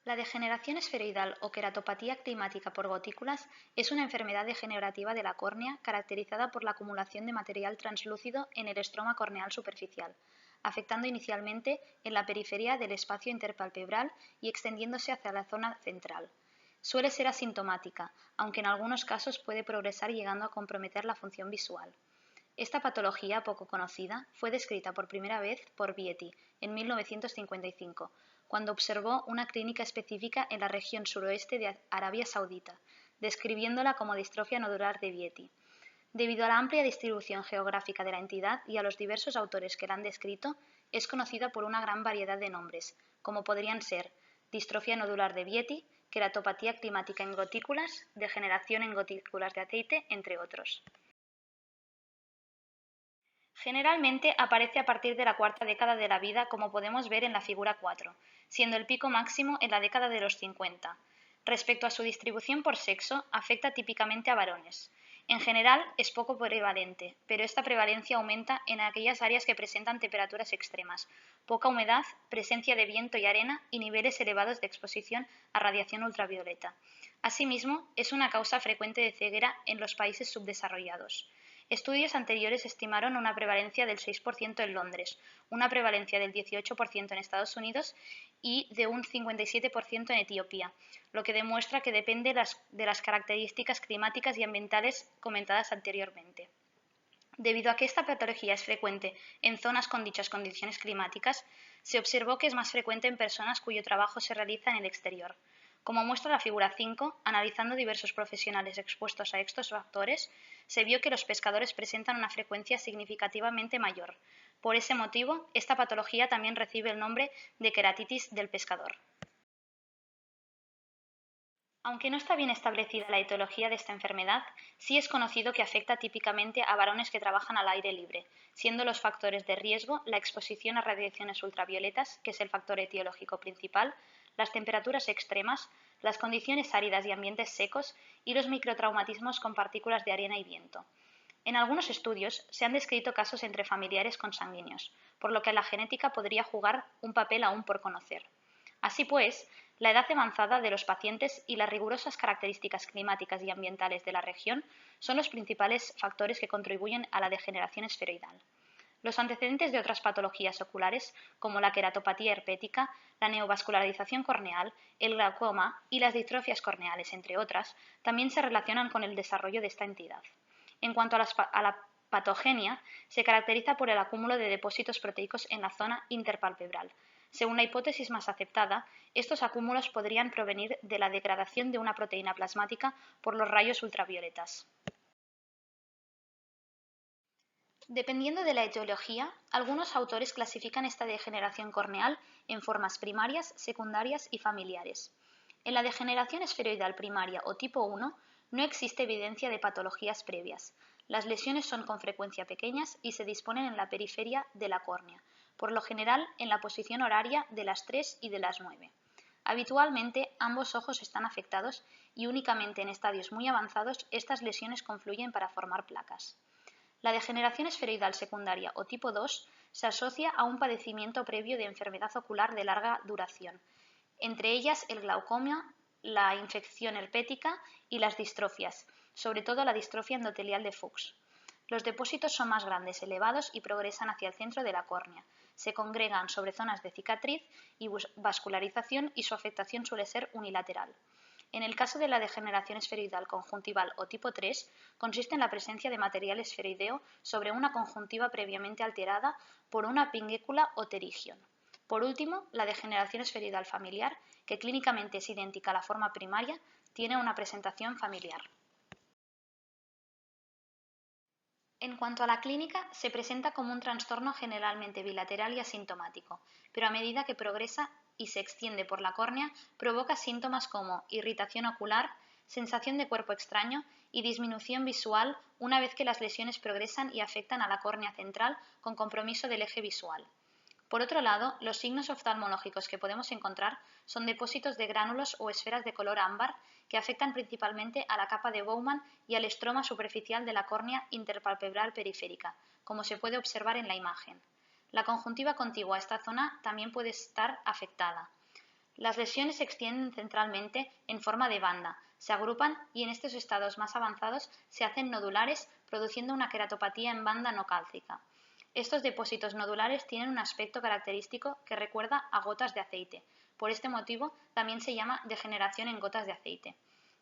La degeneración esferoidal o queratopatía climática por gotículas es una enfermedad degenerativa de la córnea caracterizada por la acumulación de material translúcido en el estroma corneal superficial, afectando inicialmente en la periferia del espacio interpalpebral y extendiéndose hacia la zona central. Suele ser asintomática, aunque en algunos casos puede progresar llegando a comprometer la función visual. Esta patología poco conocida fue descrita por primera vez por Vieti en 1955, cuando observó una clínica específica en la región suroeste de Arabia Saudita, describiéndola como distrofia nodular de Vieti. Debido a la amplia distribución geográfica de la entidad y a los diversos autores que la han descrito, es conocida por una gran variedad de nombres, como podrían ser distrofia nodular de Vieti, queratopatía climática en gotículas, degeneración en gotículas de aceite, entre otros. Generalmente aparece a partir de la cuarta década de la vida, como podemos ver en la figura 4, siendo el pico máximo en la década de los 50. Respecto a su distribución por sexo, afecta típicamente a varones. En general es poco prevalente, pero esta prevalencia aumenta en aquellas áreas que presentan temperaturas extremas, poca humedad, presencia de viento y arena y niveles elevados de exposición a radiación ultravioleta. Asimismo, es una causa frecuente de ceguera en los países subdesarrollados. Estudios anteriores estimaron una prevalencia del 6% en Londres, una prevalencia del 18% en Estados Unidos y de un 57% en Etiopía, lo que demuestra que depende de las características climáticas y ambientales comentadas anteriormente. Debido a que esta patología es frecuente en zonas con dichas condiciones climáticas, se observó que es más frecuente en personas cuyo trabajo se realiza en el exterior. Como muestra la figura 5, analizando diversos profesionales expuestos a estos factores, se vio que los pescadores presentan una frecuencia significativamente mayor. Por ese motivo, esta patología también recibe el nombre de queratitis del pescador. Aunque no está bien establecida la etiología de esta enfermedad, sí es conocido que afecta típicamente a varones que trabajan al aire libre, siendo los factores de riesgo la exposición a radiaciones ultravioletas, que es el factor etiológico principal, las temperaturas extremas, las condiciones áridas y ambientes secos y los microtraumatismos con partículas de arena y viento. En algunos estudios se han descrito casos entre familiares consanguíneos, por lo que la genética podría jugar un papel aún por conocer. Así pues, la edad avanzada de los pacientes y las rigurosas características climáticas y ambientales de la región son los principales factores que contribuyen a la degeneración esferoidal. Los antecedentes de otras patologías oculares, como la queratopatía herpética, la neovascularización corneal, el glaucoma y las distrofias corneales, entre otras, también se relacionan con el desarrollo de esta entidad. En cuanto a la patogenia, se caracteriza por el acúmulo de depósitos proteicos en la zona interpalpebral. Según la hipótesis más aceptada, estos acúmulos podrían provenir de la degradación de una proteína plasmática por los rayos ultravioletas. Dependiendo de la etiología, algunos autores clasifican esta degeneración corneal en formas primarias, secundarias y familiares. En la degeneración esferoidal primaria o tipo 1 no existe evidencia de patologías previas. Las lesiones son con frecuencia pequeñas y se disponen en la periferia de la córnea, por lo general en la posición horaria de las 3 y de las 9. Habitualmente ambos ojos están afectados y únicamente en estadios muy avanzados estas lesiones confluyen para formar placas. La degeneración esferoidal secundaria o tipo 2 se asocia a un padecimiento previo de enfermedad ocular de larga duración, entre ellas el glaucoma, la infección herpética y las distrofias, sobre todo la distrofia endotelial de Fuchs. Los depósitos son más grandes, elevados y progresan hacia el centro de la córnea. Se congregan sobre zonas de cicatriz y vascularización y su afectación suele ser unilateral. En el caso de la degeneración esferoidal conjuntival o tipo 3, consiste en la presencia de material esferoideo sobre una conjuntiva previamente alterada por una pinguécula o pterigión. Por último, la degeneración esferoidal familiar, que clínicamente es idéntica a la forma primaria, tiene una presentación familiar. En cuanto a la clínica, se presenta como un trastorno generalmente bilateral y asintomático, pero a medida que progresa y se extiende por la córnea, provoca síntomas como irritación ocular, sensación de cuerpo extraño y disminución visual una vez que las lesiones progresan y afectan a la córnea central con compromiso del eje visual. Por otro lado, los signos oftalmológicos que podemos encontrar son depósitos de gránulos o esferas de color ámbar que afectan principalmente a la capa de Bowman y al estroma superficial de la córnea interpalpebral periférica, como se puede observar en la imagen. La conjuntiva contigua a esta zona también puede estar afectada. Las lesiones se extienden centralmente en forma de banda, se agrupan y en estos estados más avanzados se hacen nodulares, produciendo una queratopatía en banda no cálcica. Estos depósitos nodulares tienen un aspecto característico que recuerda a gotas de aceite. Por este motivo, también se llama degeneración en gotas de aceite.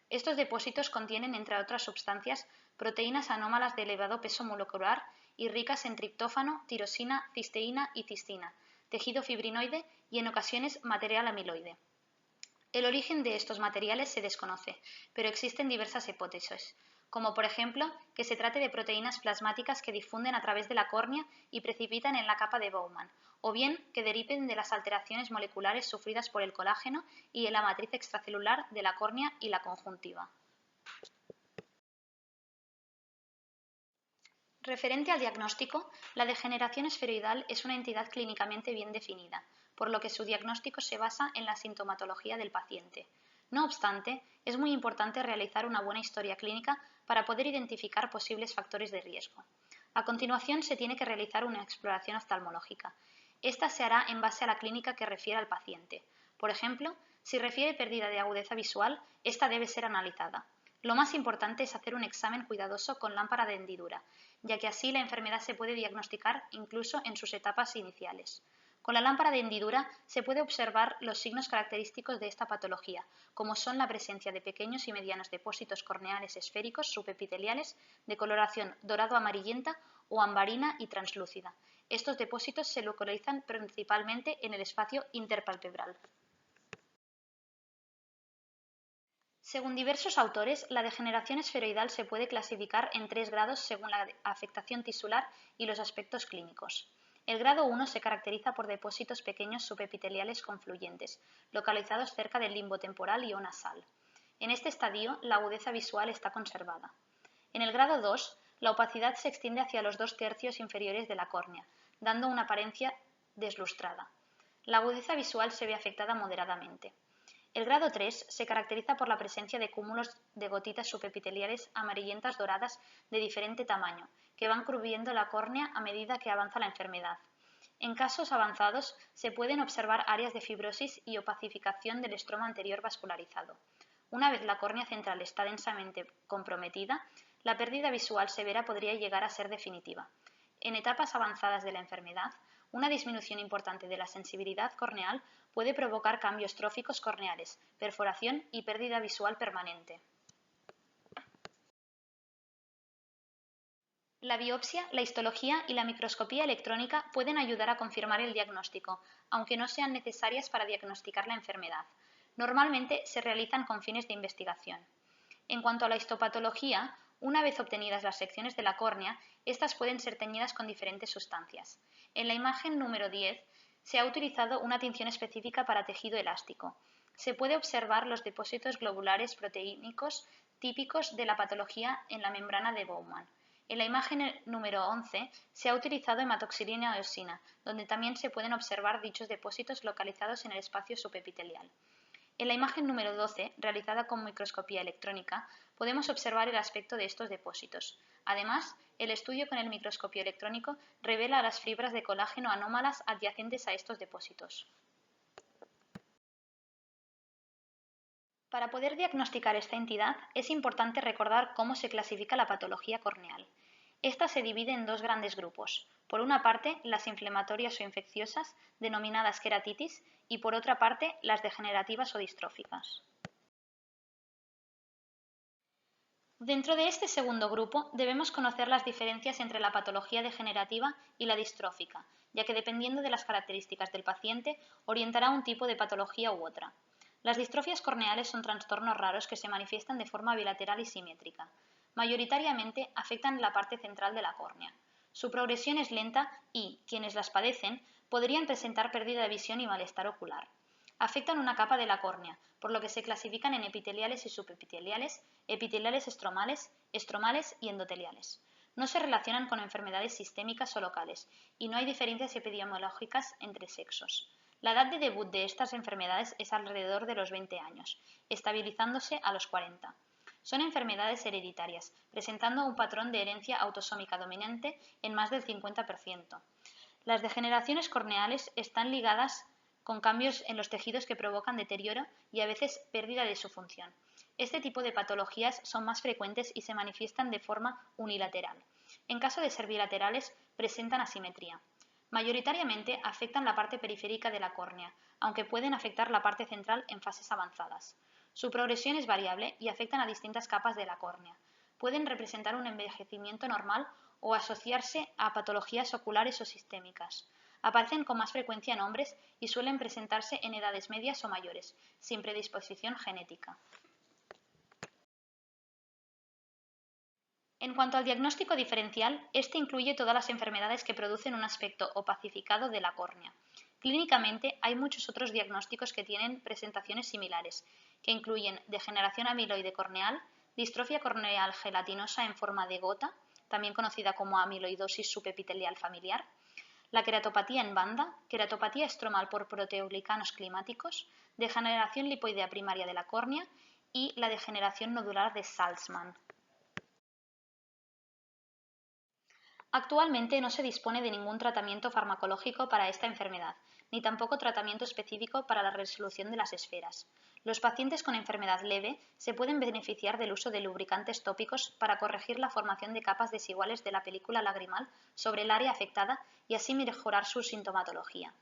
Estos depósitos contienen, entre otras sustancias, proteínas anómalas de elevado peso molecular y ricas en triptófano, tirosina, cisteína y cistina, tejido fibrinoide y en ocasiones material amiloide. El origen de estos materiales se desconoce, pero existen diversas hipótesis, como por ejemplo que se trate de proteínas plasmáticas que difunden a través de la córnea y precipitan en la capa de Bowman, o bien que deriven de las alteraciones moleculares sufridas por el colágeno y en la matriz extracelular de la córnea y la conjuntiva. Referente al diagnóstico, la degeneración esferoidal es una entidad clínicamente bien definida, por lo que su diagnóstico se basa en la sintomatología del paciente. No obstante, es muy importante realizar una buena historia clínica para poder identificar posibles factores de riesgo. A continuación, se tiene que realizar una exploración oftalmológica. Esta se hará en base a la clínica que refiere al paciente. Por ejemplo, si refiere pérdida de agudeza visual, esta debe ser analizada. Lo más importante es hacer un examen cuidadoso con lámpara de hendidura, ya que así la enfermedad se puede diagnosticar incluso en sus etapas iniciales. Con la lámpara de hendidura se puede observar los signos característicos de esta patología, como son la presencia de pequeños y medianos depósitos corneales esféricos subepiteliales de coloración dorado-amarillenta o ambarina y translúcida. Estos depósitos se localizan principalmente en el espacio interpalpebral. Según diversos autores, la degeneración esferoidal se puede clasificar en 3 grados según la afectación tisular y los aspectos clínicos. El grado 1 se caracteriza por depósitos pequeños subepiteliales confluyentes, localizados cerca del limbo temporal y o nasal. En este estadio, la agudeza visual está conservada. En el grado 2, la opacidad se extiende hacia los 2/3 inferiores de la córnea, dando una apariencia deslustrada. La agudeza visual se ve afectada moderadamente. El grado 3 se caracteriza por la presencia de cúmulos de gotitas subepiteliales amarillentas doradas de diferente tamaño, que van cubriendo la córnea a medida que avanza la enfermedad. En casos avanzados se pueden observar áreas de fibrosis y opacificación del estroma anterior vascularizado. Una vez la córnea central está densamente comprometida, la pérdida visual severa podría llegar a ser definitiva. En etapas avanzadas de la enfermedad, una disminución importante de la sensibilidad corneal puede provocar cambios tróficos corneales, perforación y pérdida visual permanente. La biopsia, la histología y la microscopía electrónica pueden ayudar a confirmar el diagnóstico, aunque no sean necesarias para diagnosticar la enfermedad. Normalmente se realizan con fines de investigación. En cuanto a la histopatología, una vez obtenidas las secciones de la córnea, estas pueden ser teñidas con diferentes sustancias. En la imagen número 10 se ha utilizado una tinción específica para tejido elástico. Se puede observar los depósitos globulares proteínicos típicos de la patología en la membrana de Bowman. En la imagen número 11 se ha utilizado hematoxilina eosina, donde también se pueden observar dichos depósitos localizados en el espacio subepitelial. En la imagen número 12, realizada con microscopía electrónica, podemos observar el aspecto de estos depósitos. Además, el estudio con el microscopio electrónico revela las fibras de colágeno anómalas adyacentes a estos depósitos. Para poder diagnosticar esta entidad, es importante recordar cómo se clasifica la patología corneal. Esta se divide en 2 grandes grupos. Por una parte, las inflamatorias o infecciosas, denominadas queratitis, y por otra parte, las degenerativas o distróficas. Dentro de este segundo grupo, debemos conocer las diferencias entre la patología degenerativa y la distrófica, ya que dependiendo de las características del paciente, orientará un tipo de patología u otra. Las distrofias corneales son trastornos raros que se manifiestan de forma bilateral y simétrica. Mayoritariamente afectan la parte central de la córnea. Su progresión es lenta y, quienes las padecen, podrían presentar pérdida de visión y malestar ocular. Afectan una capa de la córnea, por lo que se clasifican en epiteliales y subepiteliales, epiteliales estromales y endoteliales. No se relacionan con enfermedades sistémicas o locales y no hay diferencias epidemiológicas entre sexos. La edad de debut de estas enfermedades es alrededor de los 20 años, estabilizándose a los 40. Son enfermedades hereditarias, presentando un patrón de herencia autosómica dominante en más del 50%. Las degeneraciones corneales están ligadas con cambios en los tejidos que provocan deterioro y a veces pérdida de su función. Este tipo de patologías son más frecuentes y se manifiestan de forma unilateral. En caso de ser bilaterales, presentan asimetría. Mayoritariamente afectan la parte periférica de la córnea, aunque pueden afectar la parte central en fases avanzadas. Su progresión es variable y afectan a distintas capas de la córnea. Pueden representar un envejecimiento normal o asociarse a patologías oculares o sistémicas. Aparecen con más frecuencia en hombres y suelen presentarse en edades medias o mayores, sin predisposición genética. En cuanto al diagnóstico diferencial, este incluye todas las enfermedades que producen un aspecto opacificado de la córnea. Clínicamente, hay muchos otros diagnósticos que tienen presentaciones similares, que incluyen degeneración amiloide corneal, distrofia corneal gelatinosa en forma de gota, también conocida como amiloidosis subepitelial familiar, la queratopatía en banda, queratopatía estromal por proteoglicanos climáticos, degeneración lipoidea primaria de la córnea y la degeneración nodular de Salzmann. Actualmente no se dispone de ningún tratamiento farmacológico para esta enfermedad, ni tampoco tratamiento específico para la resolución de las esferas. Los pacientes con enfermedad leve se pueden beneficiar del uso de lubricantes tópicos para corregir la formación de capas desiguales de la película lagrimal sobre el área afectada y así mejorar su sintomatología.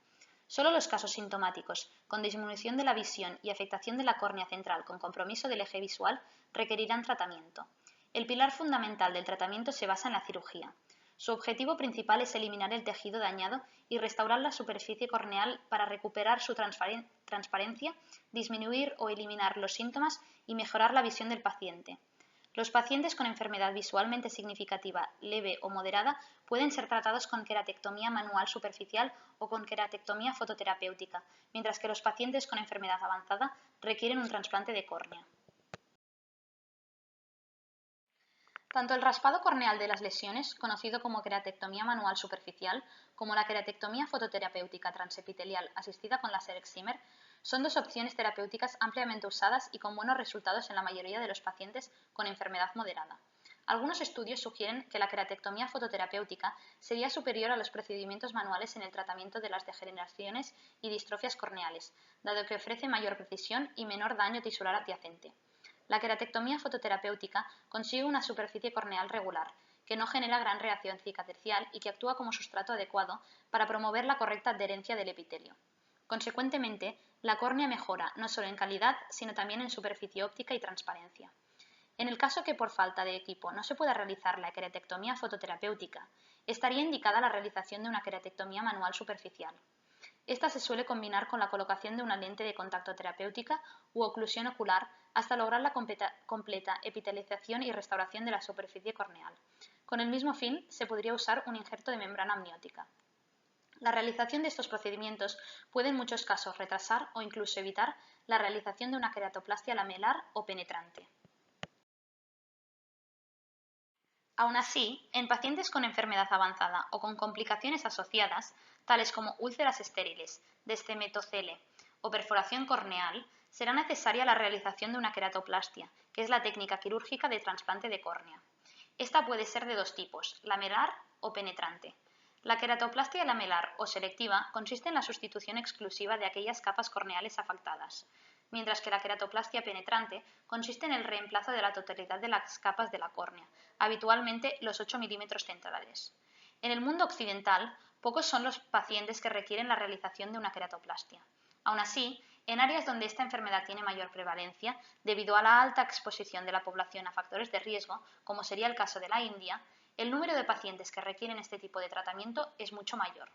Solo los casos sintomáticos, con disminución de la visión y afectación de la córnea central con compromiso del eje visual, requerirán tratamiento. El pilar fundamental del tratamiento se basa en la cirugía. Su objetivo principal es eliminar el tejido dañado y restaurar la superficie corneal para recuperar su transparencia, disminuir o eliminar los síntomas y mejorar la visión del paciente. Los pacientes con enfermedad visualmente significativa, leve o moderada pueden ser tratados con queratectomía manual superficial o con queratectomía fototerapéutica, mientras que los pacientes con enfermedad avanzada requieren un trasplante de córnea. Tanto el raspado corneal de las lesiones, conocido como queratectomía manual superficial, como la queratectomía fototerapéutica transepitelial asistida con láser excimer, son dos opciones terapéuticas ampliamente usadas y con buenos resultados en la mayoría de los pacientes con enfermedad moderada. Algunos estudios sugieren que la queratectomía fototerapéutica sería superior a los procedimientos manuales en el tratamiento de las degeneraciones y distrofias corneales, dado que ofrece mayor precisión y menor daño tisular adyacente. La queratectomía fototerapéutica consigue una superficie corneal regular, que no genera gran reacción cicatricial y que actúa como sustrato adecuado para promover la correcta adherencia del epitelio. Consecuentemente, la córnea mejora no solo en calidad, sino también en superficie óptica y transparencia. En el caso que por falta de equipo no se pueda realizar la queratectomía fototerapéutica, estaría indicada la realización de una queratectomía manual superficial. Esta se suele combinar con la colocación de una lente de contacto terapéutica u oclusión ocular hasta lograr la completa epitelización y restauración de la superficie corneal. Con el mismo fin, se podría usar un injerto de membrana amniótica. La realización de estos procedimientos puede en muchos casos retrasar o incluso evitar la realización de una queratoplastia lamelar o penetrante. Aun así, en pacientes con enfermedad avanzada o con complicaciones asociadas, tales como úlceras estériles, descemetocele o perforación corneal, será necesaria la realización de una queratoplastia, que es la técnica quirúrgica de trasplante de córnea. Esta puede ser de dos tipos, lamelar o penetrante. La queratoplastia lamelar o selectiva consiste en la sustitución exclusiva de aquellas capas corneales afectadas, mientras que la queratoplastia penetrante consiste en el reemplazo de la totalidad de las capas de la córnea, habitualmente los 8 milímetros centrales. En el mundo occidental, pocos son los pacientes que requieren la realización de una queratoplastia. Aun así, en áreas donde esta enfermedad tiene mayor prevalencia, debido a la alta exposición de la población a factores de riesgo, como sería el caso de la India, el número de pacientes que requieren este tipo de tratamiento es mucho mayor.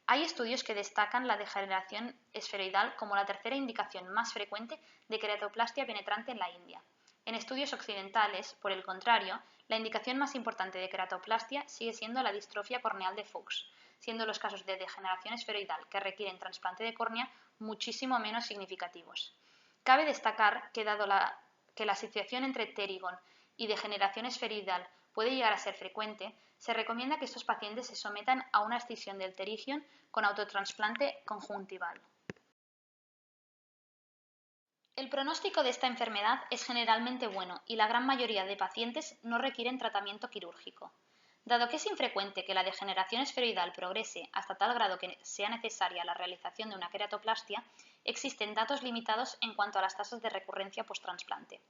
Hay estudios que destacan la degeneración esferoidal como la tercera indicación más frecuente de queratoplastia penetrante en la India. En estudios occidentales, por el contrario, la indicación más importante de queratoplastia sigue siendo la distrofia corneal de Fuchs, siendo los casos de degeneración esferoidal que requieren trasplante de córnea muchísimo menos significativos. Cabe destacar que dado que la asociación entre pterigón y degeneración esferoidal puede llegar a ser frecuente, se recomienda que estos pacientes se sometan a una escisión del pterigion con autotrasplante conjuntival. El pronóstico de esta enfermedad es generalmente bueno y la gran mayoría de pacientes no requieren tratamiento quirúrgico. Dado que es infrecuente que la degeneración esferoidal progrese hasta tal grado que sea necesaria la realización de una queratoplastia, existen datos limitados en cuanto a las tasas de recurrencia post-trasplante.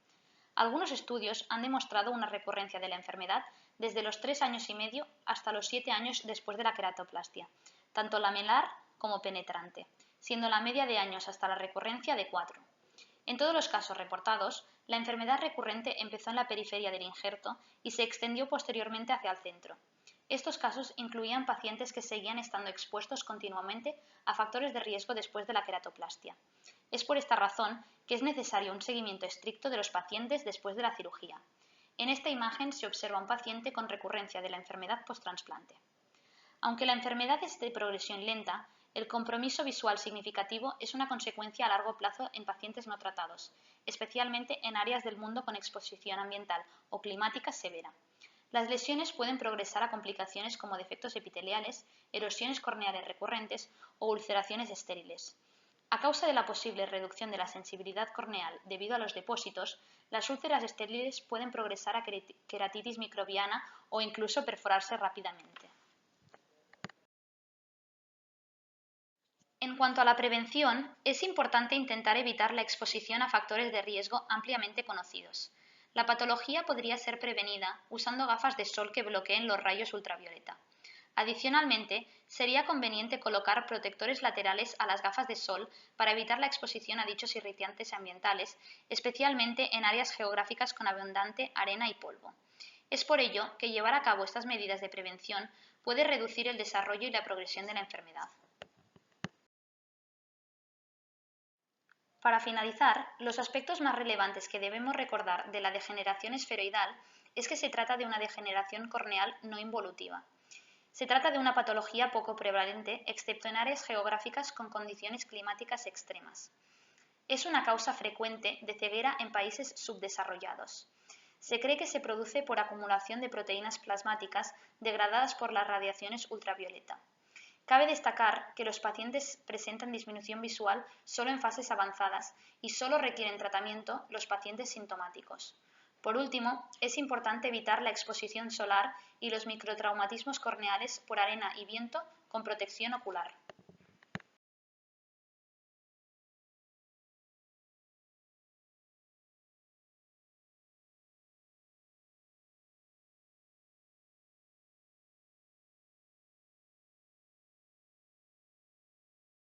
Algunos estudios han demostrado una recurrencia de la enfermedad desde los 3 años y medio hasta los 7 años después de la queratoplastia, tanto lamelar como penetrante, siendo la media de años hasta la recurrencia de 4. En todos los casos reportados, la enfermedad recurrente empezó en la periferia del injerto y se extendió posteriormente hacia el centro. Estos casos incluían pacientes que seguían estando expuestos continuamente a factores de riesgo después de la queratoplastia. Es por esta razón que es necesario un seguimiento estricto de los pacientes después de la cirugía. En esta imagen se observa un paciente con recurrencia de la enfermedad post-trasplante. Aunque la enfermedad es de progresión lenta, el compromiso visual significativo es una consecuencia a largo plazo en pacientes no tratados, especialmente en áreas del mundo con exposición ambiental o climática severa. Las lesiones pueden progresar a complicaciones como defectos epiteliales, erosiones corneales recurrentes o ulceraciones estériles. A causa de la posible reducción de la sensibilidad corneal debido a los depósitos, las úlceras estériles pueden progresar a queratitis microbiana o incluso perforarse rápidamente. En cuanto a la prevención, es importante intentar evitar la exposición a factores de riesgo ampliamente conocidos. La patología podría ser prevenida usando gafas de sol que bloqueen los rayos ultravioleta. Adicionalmente, sería conveniente colocar protectores laterales a las gafas de sol para evitar la exposición a dichos irritantes ambientales, especialmente en áreas geográficas con abundante arena y polvo. Es por ello que llevar a cabo estas medidas de prevención puede reducir el desarrollo y la progresión de la enfermedad. Para finalizar, los aspectos más relevantes que debemos recordar de la degeneración esferoidal es que se trata de una degeneración corneal no involutiva. Se trata de una patología poco prevalente, excepto en áreas geográficas con condiciones climáticas extremas. Es una causa frecuente de ceguera en países subdesarrollados. Se cree que se produce por acumulación de proteínas plasmáticas degradadas por las radiaciones ultravioleta. Cabe destacar que los pacientes presentan disminución visual solo en fases avanzadas y solo requieren tratamiento los pacientes sintomáticos. Por último, es importante evitar la exposición solar y los microtraumatismos corneales por arena y viento con protección ocular.